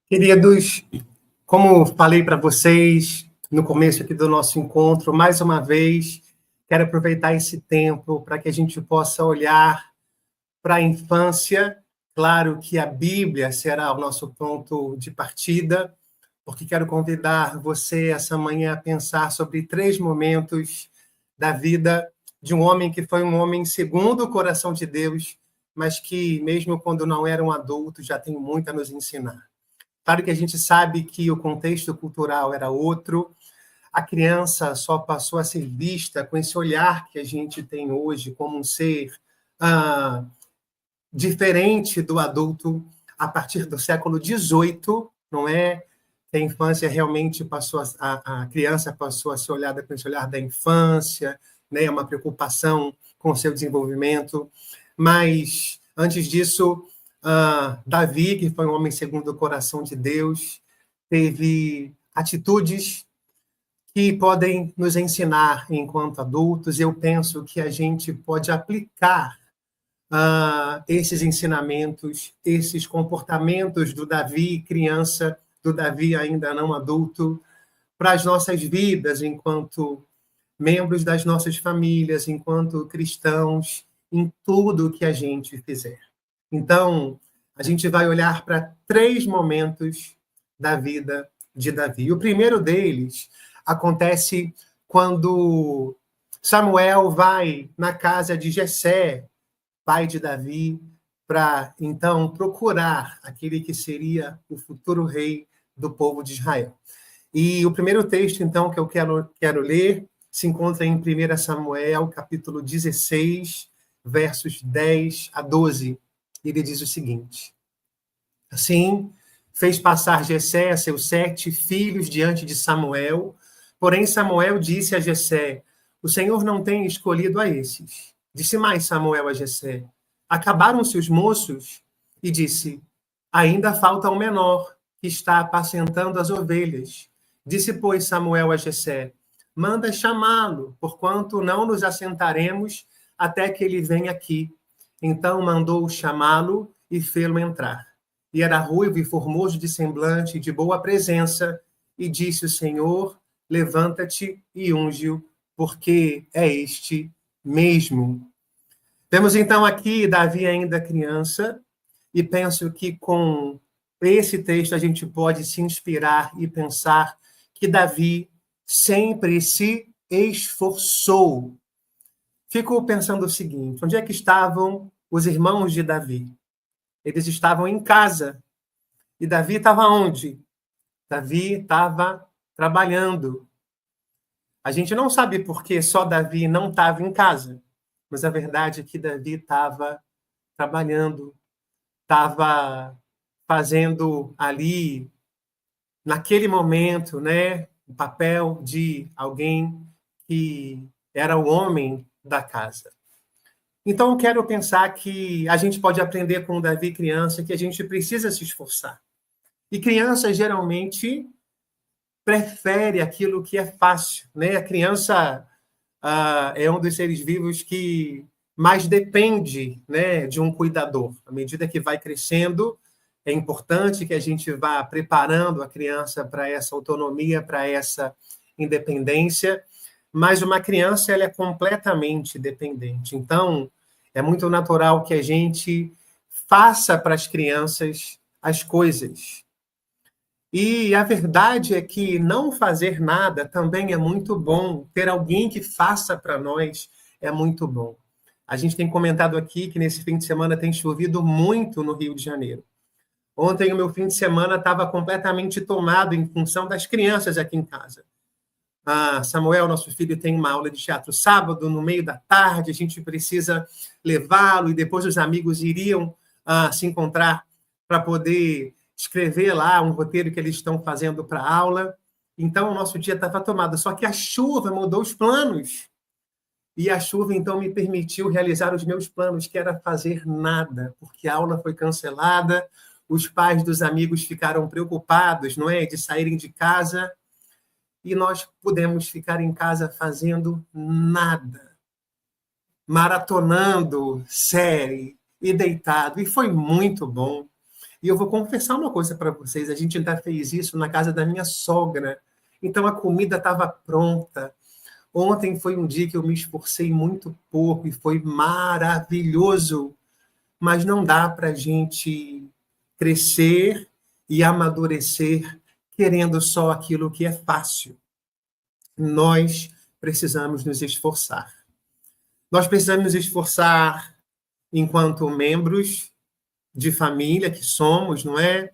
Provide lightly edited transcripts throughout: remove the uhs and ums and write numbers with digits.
Queridos, como falei para vocês no começo aqui do nosso encontro, mais uma vez, quero aproveitar esse tempo para que a gente possa olhar para a infância. Claro que a Bíblia será o nosso ponto de partida, porque quero convidar você essa manhã a pensar sobre 3 momentos da vida de um homem que foi um homem segundo o coração de Deus, mas que, mesmo quando não era um adulto, já tem muito a nos ensinar. Claro que a gente sabe que o contexto cultural era outro, a criança só passou a ser vista com esse olhar que a gente tem hoje como um ser ah, diferente do adulto a partir do século XVIII, não é? Que a infância realmente passou a criança passou a ser olhada com esse olhar da infância, né? Uma preocupação com o seu desenvolvimento, mas antes disso, Davi, que foi um homem segundo o coração de Deus, teve atitudes que podem nos ensinar enquanto adultos. Eu penso que a gente pode aplicar esses ensinamentos, esses comportamentos do Davi criança, do Davi ainda não adulto, para as nossas vidas enquanto membros das nossas famílias, enquanto cristãos, em tudo que a gente fizer. Então, a gente vai olhar para 3 momentos da vida de Davi. O primeiro deles acontece quando Samuel vai na casa de Jessé, pai de Davi, para então procurar aquele que seria o futuro rei do povo de Israel. E o primeiro texto, então, que eu quero ler, se encontra em 1 Samuel, capítulo 16, versos 10 a 12. Ele diz o seguinte: Assim, fez passar Jessé a seus 7 filhos diante de Samuel, porém Samuel disse a Jessé: O Senhor não tem escolhido a esses. Disse mais Samuel a Jessé: Acabaram-se os moços? E disse: Ainda falta o menor, que está apacentando as ovelhas. Disse, pois, Samuel a Jessé: Manda chamá-lo, porquanto não nos assentaremos até que ele venha aqui. Então mandou chamá-lo e fê-lo entrar. E era ruivo e formoso de semblante, de boa presença, e disse o Senhor: Levanta-te e unge-o, porque é este mesmo. Temos então aqui Davi ainda criança, e penso que com esse texto a gente pode se inspirar e pensar que Davi sempre se esforçou. Fico pensando o seguinte: onde é que estavam os irmãos de Davi? Eles estavam em casa. E Davi estava onde? Davi estava trabalhando. A gente não sabe por que só Davi não estava em casa, mas a verdade é que Davi estava trabalhando, estava fazendo ali, naquele momento, né, o papel de alguém que era o homem da casa. Então, eu quero pensar que a gente pode aprender com o Davi criança que a gente precisa se esforçar. E criança, geralmente, prefere aquilo que é fácil, né? A criança é um dos seres vivos que mais depende, né, de um cuidador. À medida que vai crescendo, é importante que a gente vá preparando a criança para essa autonomia, para essa independência, mas uma criança ela é completamente dependente. Então, é muito natural que a gente faça para as crianças as coisas. E a verdade é que não fazer nada também é muito bom. Ter alguém que faça para nós é muito bom. A gente tem comentado aqui que nesse fim de semana tem chovido muito no Rio de Janeiro. Ontem o meu fim de semana estava completamente tomado em função das crianças aqui em casa. Samuel, nosso filho, tem uma aula de teatro sábado, no meio da tarde, a gente precisa levá-lo, e depois os amigos iriam se encontrar para poder escrever lá um roteiro que eles estão fazendo para a aula. Então, o nosso dia estava tomado. Só que a chuva mudou os planos. E a chuva, então, me permitiu realizar os meus planos, que era fazer nada, porque a aula foi cancelada, os pais dos amigos ficaram preocupados, não é, de saírem de casa, e nós pudemos ficar em casa fazendo nada, maratonando série e deitado, e foi muito bom. E eu vou confessar uma coisa para vocês, a gente ainda fez isso na casa da minha sogra. Então a comida estava pronta. Ontem foi um dia que eu me esforcei muito pouco e foi maravilhoso. Mas não dá para a gente crescer e amadurecer querendo só aquilo que é fácil. Nós precisamos nos esforçar. Nós precisamos nos esforçar enquanto membros de família que somos, não é?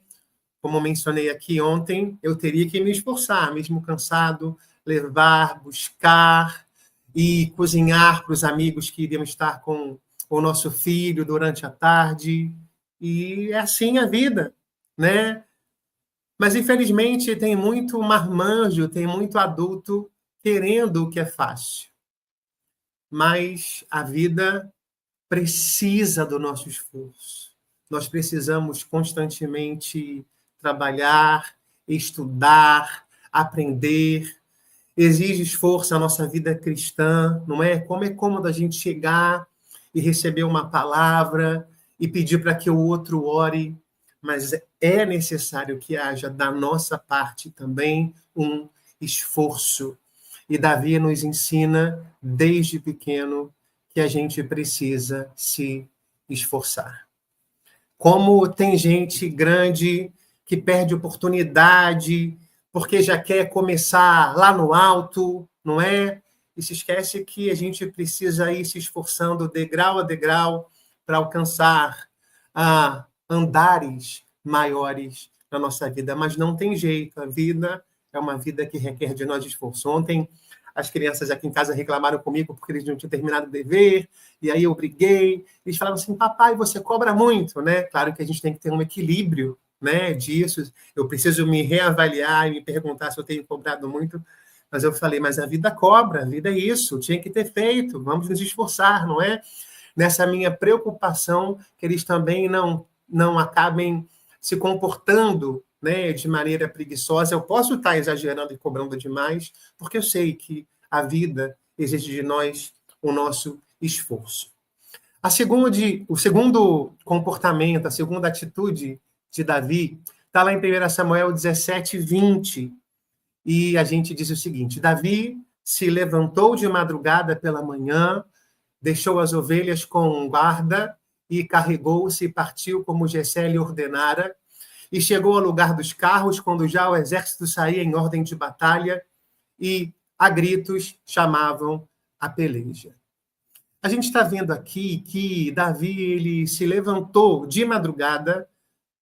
Como mencionei aqui ontem, eu teria que me esforçar, mesmo cansado, levar, buscar e cozinhar para os amigos que iriam estar com o nosso filho durante a tarde. E é assim a vida, né? Mas, infelizmente, tem muito marmanjo, tem muito adulto querendo o que é fácil. Mas a vida precisa do nosso esforço. Nós precisamos constantemente trabalhar, estudar, aprender. Exige esforço a nossa vida cristã, não é? Como é cômodo a gente chegar e receber uma palavra e pedir para que o outro ore, mas é necessário que haja da nossa parte também um esforço. E Davi nos ensina desde pequeno que a gente precisa se esforçar. Como tem gente grande que perde oportunidade porque já quer começar lá no alto, não é? E se esquece que a gente precisa ir se esforçando degrau a degrau para alcançar andares maiores na nossa vida. Mas não tem jeito, a vida é uma vida que requer de nós esforço. Ontem, as crianças aqui em casa reclamaram comigo porque eles não tinham terminado o dever, e aí eu briguei. Eles falavam assim, papai, você cobra muito, né? Claro que a gente tem que ter um equilíbrio, né, disso. Eu preciso me reavaliar e me perguntar se eu tenho cobrado muito. Mas eu falei, mas a vida cobra, a vida é isso, tinha que ter feito, vamos nos esforçar, não é? Nessa minha preocupação que eles também não acabem se comportando, né, de maneira preguiçosa. Eu posso estar exagerando e cobrando demais, porque eu sei que a vida exige de nós o nosso esforço. O segundo comportamento, a segunda atitude de Davi, está lá em 1 Samuel 17, 20, e a gente diz o seguinte, Davi se levantou de madrugada pela manhã, deixou as ovelhas com um guarda e carregou-se e partiu como Jessé lhe ordenara, e chegou ao lugar dos carros, quando já o exército saía em ordem de batalha, e a gritos chamavam a peleja. A gente está vendo aqui que Davi ele se levantou de madrugada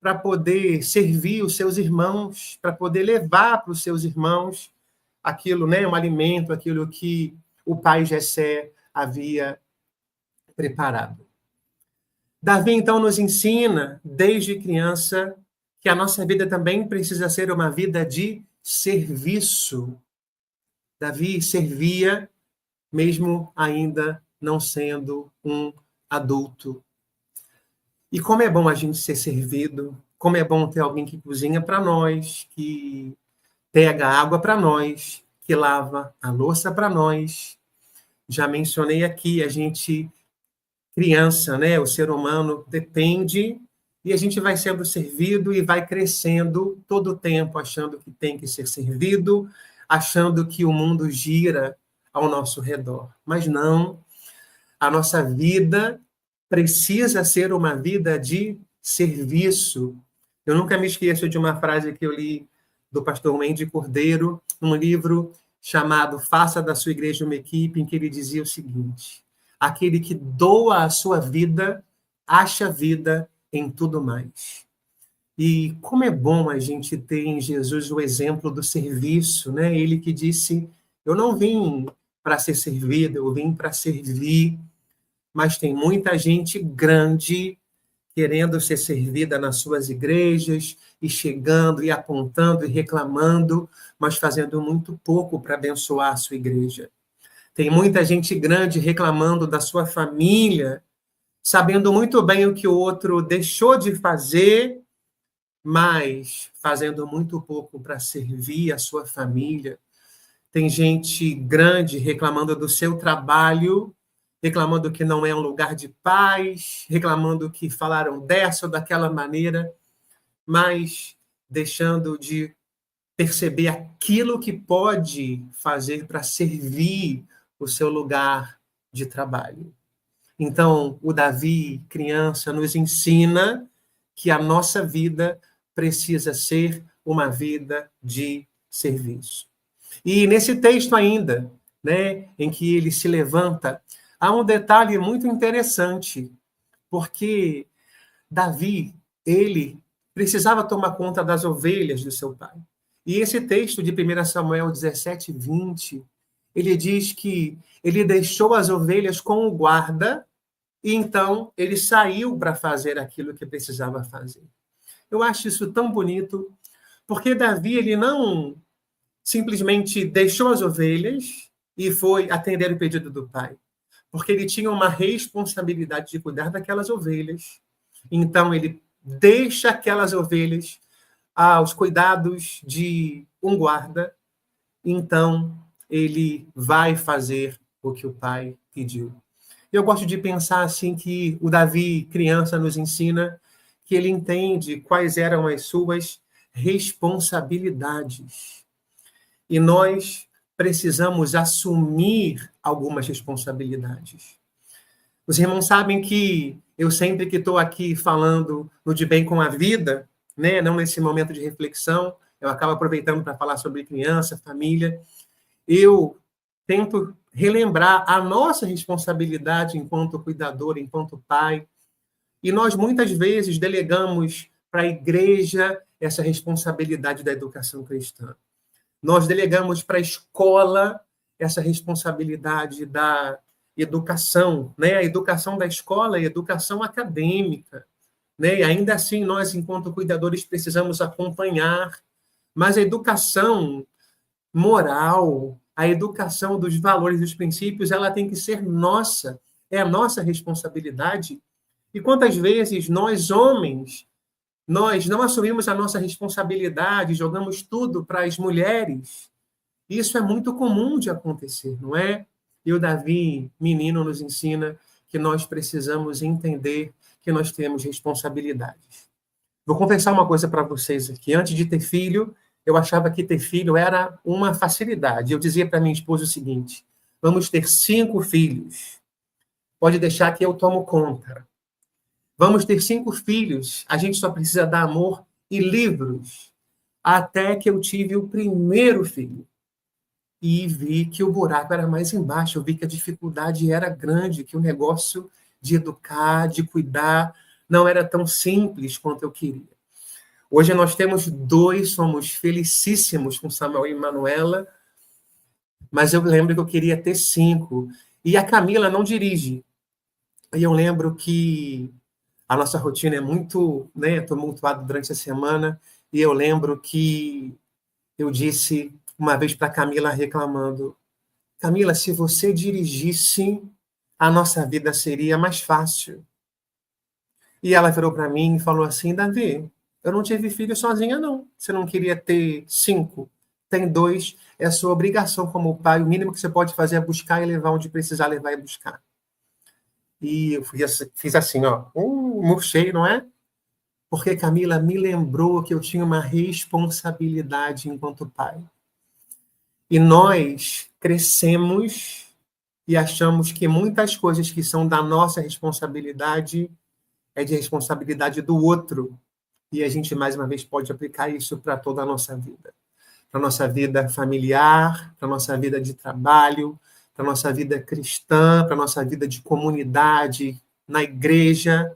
para poder servir os seus irmãos, para poder levar para os seus irmãos aquilo, né, um alimento, aquilo que o pai Jessé havia preparado. Davi, então, nos ensina, desde criança, que a nossa vida também precisa ser uma vida de serviço. Davi servia, mesmo ainda não sendo um adulto. E como é bom a gente ser servido, como é bom ter alguém que cozinha para nós, que pega água para nós, que lava a louça para nós. Já mencionei aqui, a gente, criança, né, o ser humano depende e a gente vai sendo servido e vai crescendo todo o tempo, achando que tem que ser servido, achando que o mundo gira ao nosso redor. Mas não, a nossa vida precisa ser uma vida de serviço. Eu nunca me esqueço de uma frase que eu li do pastor Wendy Cordeiro, num livro chamado Faça da Sua Igreja uma Equipe, em que ele dizia o seguinte, aquele que doa a sua vida, acha vida em tudo mais. E como é bom a gente ter em Jesus o exemplo do serviço, né? Ele que disse, eu não vim para ser servido, eu vim para servir, mas tem muita gente grande querendo ser servida nas suas igrejas, e chegando, e apontando, e reclamando, mas fazendo muito pouco para abençoar a sua igreja. Tem muita gente grande reclamando da sua família, sabendo muito bem o que o outro deixou de fazer, mas fazendo muito pouco para servir a sua família. Tem gente grande reclamando do seu trabalho, reclamando que não é um lugar de paz, reclamando que falaram dessa ou daquela maneira, mas deixando de perceber aquilo que pode fazer para servir o seu lugar de trabalho. Então, o Davi, criança, nos ensina que a nossa vida precisa ser uma vida de serviço. E nesse texto ainda, né, em que ele se levanta, há um detalhe muito interessante, porque Davi, ele precisava tomar conta das ovelhas do seu pai. E esse texto de 1 Samuel 17, 20, ele diz que ele deixou as ovelhas com o guarda e então ele saiu para fazer aquilo que precisava fazer. Eu acho isso tão bonito, porque Davi, ele não simplesmente deixou as ovelhas e foi atender o pedido do pai, porque ele tinha uma responsabilidade de cuidar daquelas ovelhas. Então, ele deixa aquelas ovelhas aos cuidados de um guarda, então ele vai fazer o que o pai pediu. Eu gosto de pensar assim que o Davi, criança, nos ensina que ele entende quais eram as suas responsabilidades. E nós precisamos assumir algumas responsabilidades. Os irmãos sabem que eu sempre que estou aqui falando no De Bem com a Vida, né, não nesse momento de reflexão, eu acabo aproveitando para falar sobre criança, família, eu tento relembrar a nossa responsabilidade enquanto cuidador, enquanto pai, e nós muitas vezes delegamos para a igreja essa responsabilidade da educação cristã. Nós delegamos para a escola essa responsabilidade da educação, né? A educação da escola e a educação acadêmica, né? E ainda assim, nós, enquanto cuidadores, precisamos acompanhar, mas a educação moral, a educação dos valores e dos princípios, ela tem que ser nossa, é a nossa responsabilidade. E quantas vezes nós, homens, nós não assumimos a nossa responsabilidade, jogamos tudo para as mulheres. Isso é muito comum de acontecer, não é? E o Davi, menino, nos ensina que nós precisamos entender que nós temos responsabilidades. Vou confessar uma coisa para vocês aqui. Antes de ter filho, eu achava que ter filho era uma facilidade. Eu dizia para minha esposa o seguinte: vamos ter 5 filhos. Pode deixar que eu tomo conta. Vamos ter 5 filhos. A gente só precisa dar amor e livros. Até que eu tive o primeiro filho. E vi que o buraco era mais embaixo. Eu vi que a dificuldade era grande, que o negócio de educar, de cuidar, não era tão simples quanto eu queria. Hoje nós temos 2, somos felicíssimos com Samuel e Manuela, mas eu lembro que eu queria ter 5. E a Camila não dirige. E eu lembro que a nossa rotina é muito, né, tumultuada durante a semana, e eu lembro que eu disse uma vez para a Camila reclamando: Camila, se você dirigisse, a nossa vida seria mais fácil. E ela virou para mim e falou assim: Davi, eu não tive filho sozinha, não. Você não queria ter 5, tem 2, é a sua obrigação como pai. O mínimo que você pode fazer é buscar e levar onde precisar levar e buscar. E eu fiz assim, ó, murchei, não é? Porque Camila me lembrou que eu tinha uma responsabilidade enquanto pai. E nós crescemos e achamos que muitas coisas que são da nossa responsabilidade é de responsabilidade do outro. E a gente, mais uma vez, pode aplicar isso para toda a nossa vida. Para a nossa vida familiar, para a nossa vida de trabalho, para a nossa vida cristã, para a nossa vida de comunidade, na igreja.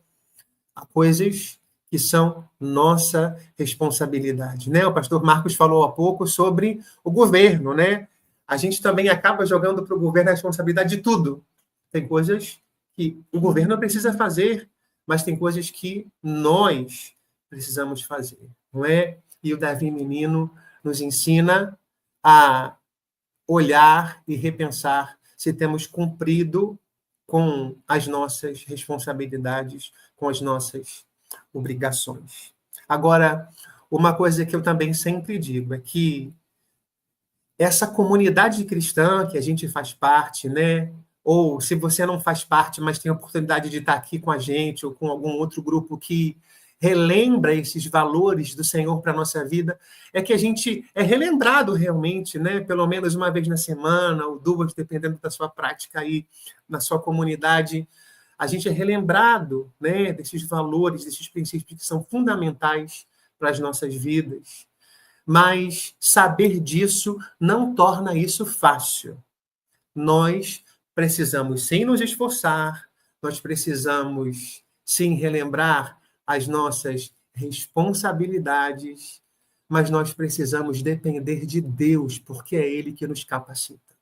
Há coisas que são nossa responsabilidade, né? O pastor Marcos falou há pouco sobre o governo, né? A gente também acaba jogando para o governo a responsabilidade de tudo. Tem coisas que o governo precisa fazer, mas tem coisas que nós precisamos fazer, não é? E o Davi menino nos ensina a olhar e repensar se temos cumprido com as nossas responsabilidades, com as nossas obrigações. Agora, uma coisa que eu também sempre digo é que essa comunidade cristã que a gente faz parte, né? Ou se você não faz parte, mas tem a oportunidade de estar aqui com a gente ou com algum outro grupo que relembra esses valores do Senhor para a nossa vida, é que a gente é relembrado realmente, né? Pelo menos uma vez na semana, ou duas, dependendo da sua prática aí na sua comunidade. A gente é relembrado, né, desses valores, desses princípios que são fundamentais para as nossas vidas. Mas saber disso não torna isso fácil. Nós precisamos sim nos esforçar, nós precisamos sim relembrar as nossas responsabilidades, mas nós precisamos depender de Deus, porque é Ele que nos capacita.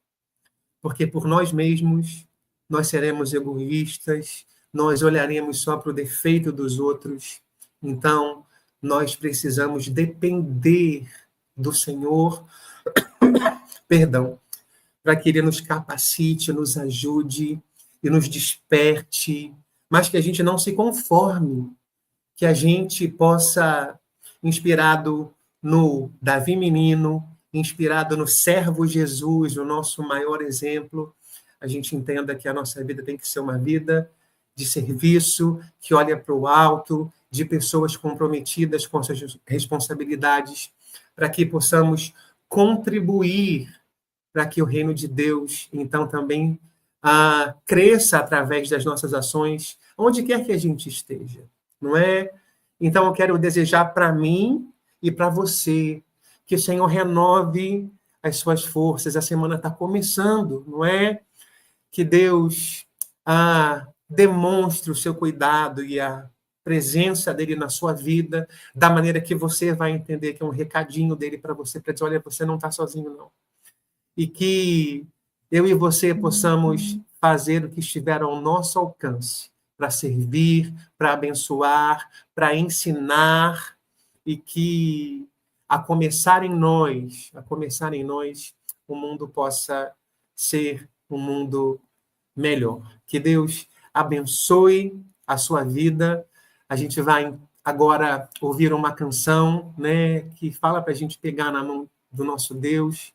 Porque por nós mesmos nós seremos egoístas, nós olharemos só para o defeito dos outros. Então, nós precisamos depender do Senhor, perdão, para que Ele nos capacite, nos ajude e nos desperte, mas que a gente não se conforme, que a gente possa, inspirado no Davi menino, inspirado no servo Jesus, o nosso maior exemplo, a gente entenda que a nossa vida tem que ser uma vida de serviço, que olha para o alto, de pessoas comprometidas com suas responsabilidades, para que possamos contribuir para que o reino de Deus, então, também cresça através das nossas ações, onde quer que a gente esteja, não é? Então, eu quero desejar para mim e para você que o Senhor renove as suas forças. A semana está começando, não é? Que Deus demonstre o seu cuidado e a presença dele na sua vida, da maneira que você vai entender que é um recadinho dele para você, para dizer, olha, você não está sozinho, não. E que eu e você possamos fazer o que estiver ao nosso alcance para servir, para abençoar, para ensinar, e que a começar em nós, o mundo possa ser um mundo melhor. Que Deus abençoe a sua vida. A gente vai agora ouvir uma canção, né, que fala para a gente pegar na mão do nosso Deus.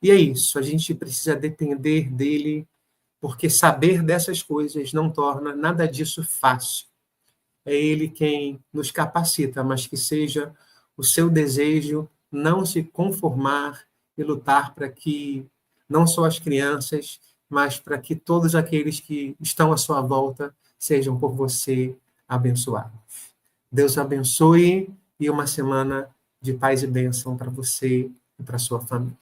E é isso, a gente precisa depender dele, porque saber dessas coisas não torna nada disso fácil. É ele quem nos capacita, mas que seja o seu desejo não se conformar e lutar para que não só as crianças, mas para que todos aqueles que estão à sua volta sejam por você abençoados. Deus abençoe e uma semana de paz e bênção para você e para sua família.